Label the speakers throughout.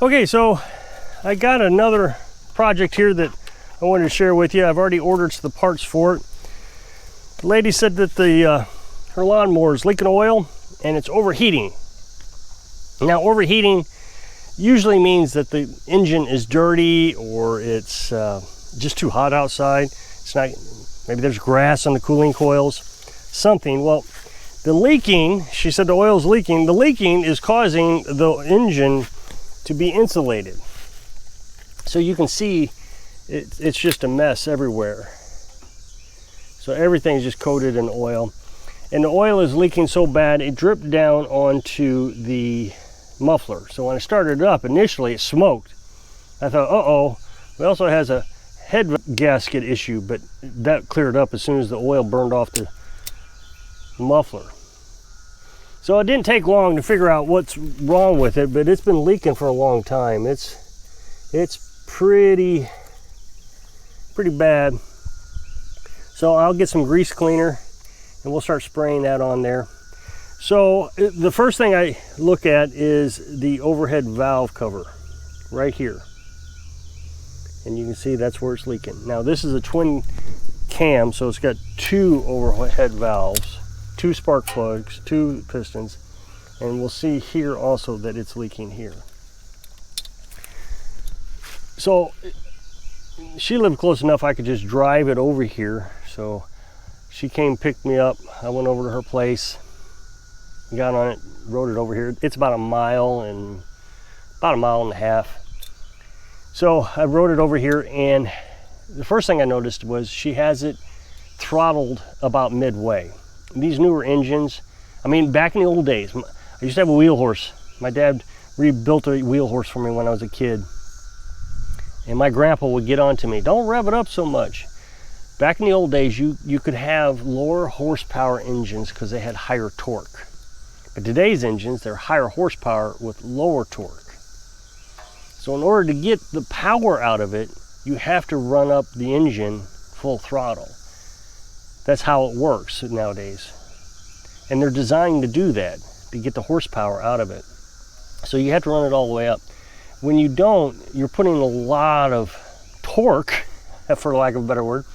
Speaker 1: Okay, so I got another project here that I wanted to share with you. I've already ordered the parts for it. The lady said that her lawnmower is leaking oil and it's overheating. Now, overheating usually means that the engine is dirty or it's just too hot outside. It's not, maybe there's grass on the cooling coils, something. Well, the leaking, she said the oil's leaking. The leaking is causing the engine to be insulated. So you can see it's just a mess everywhere. So everything's just coated in oil. And the oil is leaking so bad it dripped down onto the muffler. So when I started it up, initially it smoked. I thought, uh-oh, it also has a head gasket issue, but that cleared up as soon as the oil burned off the muffler. So it didn't take long to figure out what's wrong with it, but it's been leaking for a long time. It's pretty bad. So I'll get some grease cleaner and we'll start spraying that on there. So the first thing I look at is the overhead valve cover right here. And you can see that's where it's leaking. Now this is a twin cam, so it's got two overhead valves, two spark plugs, two pistons, and we'll see here also that it's leaking here. So she lived close enough I could just drive it over here. So she came, picked me up. I went over to her place, got on it, rode it over here. It's about a mile and a half. So I rode it over here, and the first thing I noticed was she has it throttled about midway. These newer engines, I mean, back in the old days, I used to have a wheel horse. My dad rebuilt a wheel horse for me when I was a kid. And my grandpa would get on to me, don't rev it up so much. Back in the old days, you could have lower horsepower engines because they had higher torque. But today's engines, they're higher horsepower with lower torque. So in order to get the power out of it, you have to run up the engine full throttle. That's how it works nowadays. And they're designed to do that, to get the horsepower out of it. So you have to run it all the way up. When you don't, you're putting a lot of torque, for lack of a better word,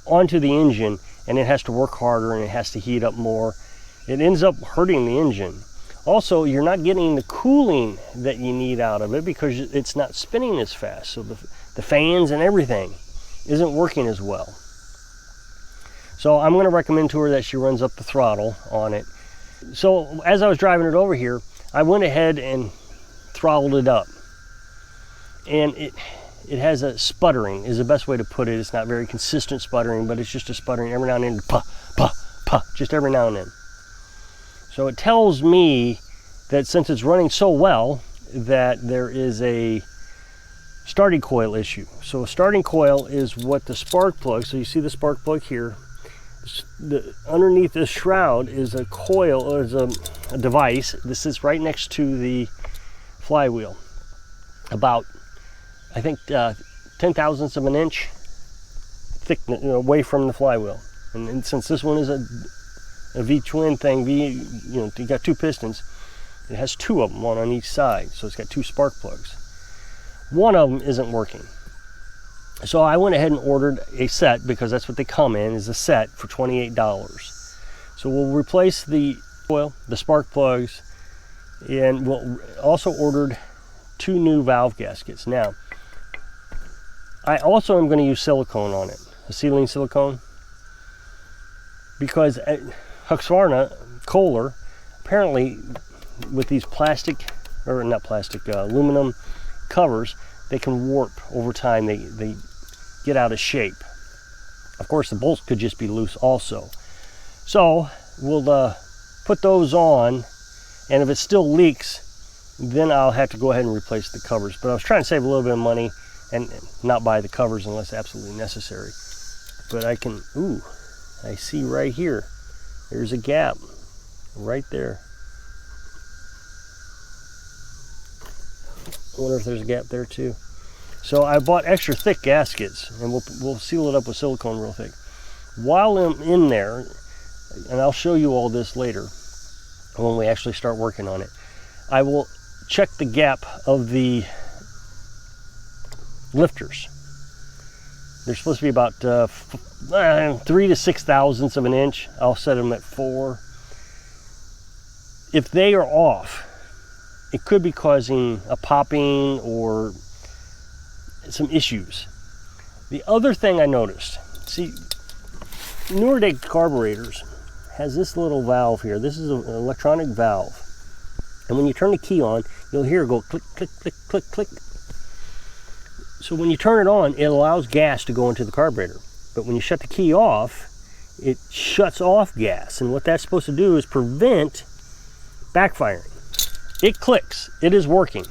Speaker 1: onto the engine, and it has to work harder and it has to heat up more. It ends up hurting the engine. Also, you're not getting the cooling that you need out of it because it's not spinning as fast. So the fans and everything isn't working as well. So I'm going to recommend to her that she runs up the throttle on it. So as I was driving it over here, I went ahead and throttled it up. And it has a sputtering is the best way to put it. It's not very consistent sputtering, but it's just a sputtering every now and then, puh, puh, puh, just every now and then. So it tells me that since it's running so well, that there is a starting coil issue. So a starting coil is what the spark plug, so you see the spark plug here, underneath this shroud is a coil, or is a device. This is right next to the flywheel, about, I think, 0.010 of an inch thick, away from the flywheel. And since this one is a V-twin thing, you got two pistons, it has two of them, one on each side. So it's got two spark plugs. One of them isn't working. So I went ahead and ordered a set, because that's what they come in, is a set for $28. So we'll replace the oil, the spark plugs, and we'll also ordered 2 new valve gaskets. Now, I also am going to use silicone on it, acetylene silicone, because at Husqvarna, Kohler, apparently with these aluminum covers, they can warp over time. They get out of shape. Of course, the bolts could just be loose also. So we'll put those on, and if it still leaks, then I'll have to go ahead and replace the covers. But I was trying to save a little bit of money and not buy the covers unless absolutely necessary. But I can, I see right here, there's a gap right there. I wonder if there's a gap there too. So I bought extra thick gaskets, and we'll seal it up with silicone real thick. While I'm in there, and I'll show you all this later when we actually start working on it, I will check the gap of the lifters. They're supposed to be about 3 to 6 thousandths of an inch. I'll set them at 4. If they are off, it could be causing a popping or some issues. The other thing I noticed, see, newer day carburetors has this little valve here. This is an electronic valve. And when you turn the key on, you'll hear it go click, click, click, click, click. So when you turn it on, it allows gas to go into the carburetor. But when you shut the key off, it shuts off gas. And what that's supposed to do is prevent backfiring. It clicks. It is working.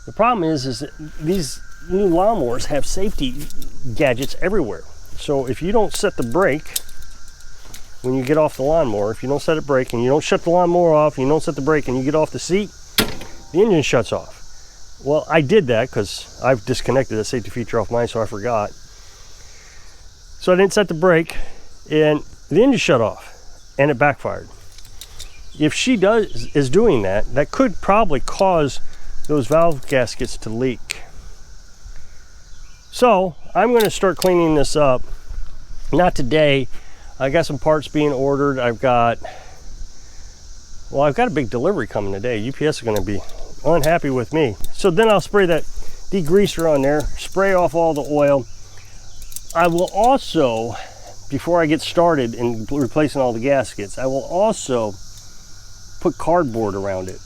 Speaker 1: The problem is that these new lawnmowers have safety gadgets everywhere. So if you don't set the brake when you get off the lawnmower, if you don't set a brake and you don't shut the lawnmower off, and you don't set the brake and you get off the seat, the engine shuts off. Well, I did that because I've disconnected a safety feature off mine, so I forgot. So I didn't set the brake and the engine shut off and it backfired. If she is doing that, that could probably cause those valve gaskets to leak. So I'm going to start cleaning this up. Not today. I got some parts being ordered. I've got a big delivery coming today. UPS is going to be unhappy with me. So then I'll spray that degreaser on there, spray off all the oil. I will also, before I get started in replacing all the gaskets, I will also put cardboard around it.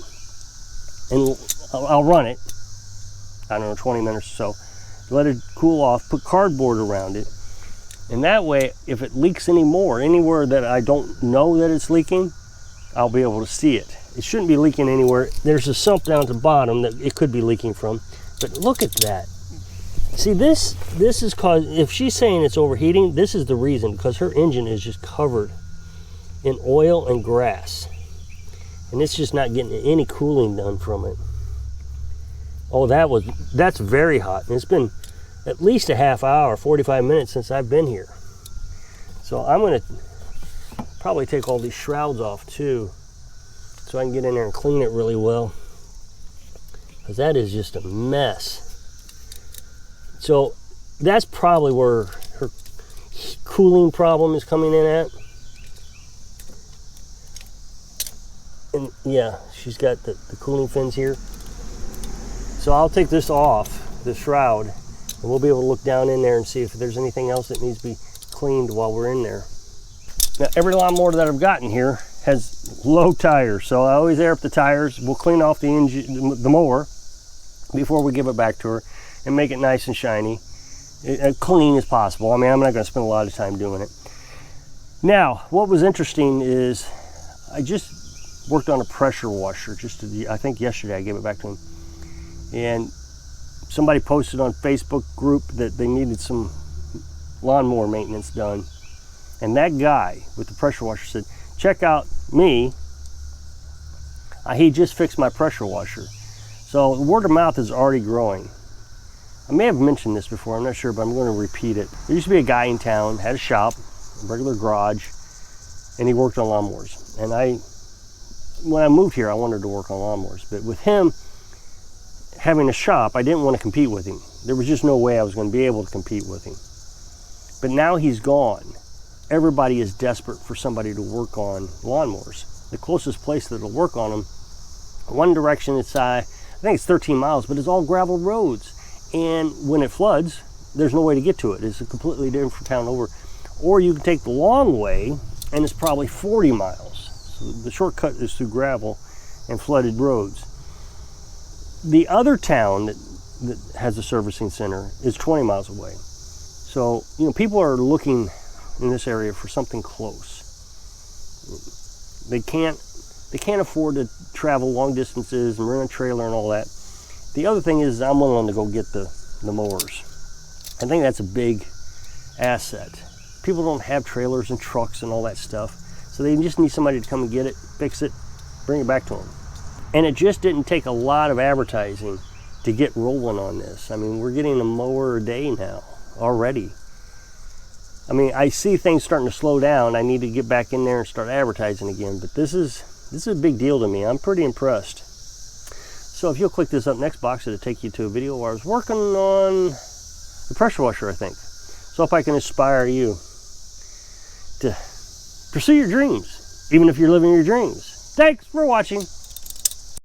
Speaker 1: And I'll run it, I don't know, 20 minutes or so. Let it cool off, put cardboard around it. And that way, if it leaks anymore, anywhere that I don't know that it's leaking, I'll be able to see it. It shouldn't be leaking anywhere. There's a sump down at the bottom that it could be leaking from. But look at that. See, this is caused, if she's saying it's overheating, this is the reason, because her engine is just covered in oil and grass. And it's just not getting any cooling done from it. Oh, that's very hot. And it's been at least a half hour, 45 minutes since I've been here. So I'm gonna probably take all these shrouds off too, so I can get in there and clean it really well, because that is just a mess. So that's probably where her cooling problem is coming in at. And yeah, she's got the cooling fins here. So I'll take this off, the shroud, and we'll be able to look down in there and see if there's anything else that needs to be cleaned while we're in there. Now, every lawnmower that I've gotten here has low tires, so I always air up the tires. We'll clean off the engine, the mower, before we give it back to her and make it nice and shiny, as clean as possible. I mean, I'm not going to spend a lot of time doing it. Now, what was interesting is I just worked on a pressure washer. I think yesterday I gave it back to him. And somebody posted on Facebook group that they needed some lawnmower maintenance done. And that guy with the pressure washer said, check out me. He just fixed my pressure washer. So word of mouth is already growing. I may have mentioned this before, I'm not sure, but I'm going to repeat it. There used to be a guy in town, had a shop, a regular garage, and he worked on lawnmowers. And when I moved here, I wanted to work on lawnmowers. But with him having a shop, I didn't want to compete with him. There was just no way I was going to be able to compete with him. But now he's gone. Everybody is desperate for somebody to work on lawnmowers. The closest place that'll work on them, one direction, it's I think it's 13 miles, but it's all gravel roads. And when it floods, there's no way to get to it. It's a completely different town over. Or you can take the long way, and it's probably 40 miles. So the shortcut is through gravel and flooded roads. The other town that has a servicing center is 20 miles away. So, people are looking in this area for something close. They can't afford to travel long distances and rent a trailer and all that. The other thing is I'm willing to go get the mowers. I think that's a big asset. People don't have trailers and trucks and all that stuff, so they just need somebody to come and get it, fix it, bring it back to them. And it just didn't take a lot of advertising to get rolling on this. I mean, we're getting a mower a day now already. I mean, I see things starting to slow down. I need to get back in there and start advertising again, but this is a big deal to me. I'm pretty impressed.
Speaker 2: So if you'll click this up next box, it'll take you to a video where I was working on the pressure washer, I think. So if I can inspire you to pursue your dreams, even if you're living your dreams. Thanks for watching.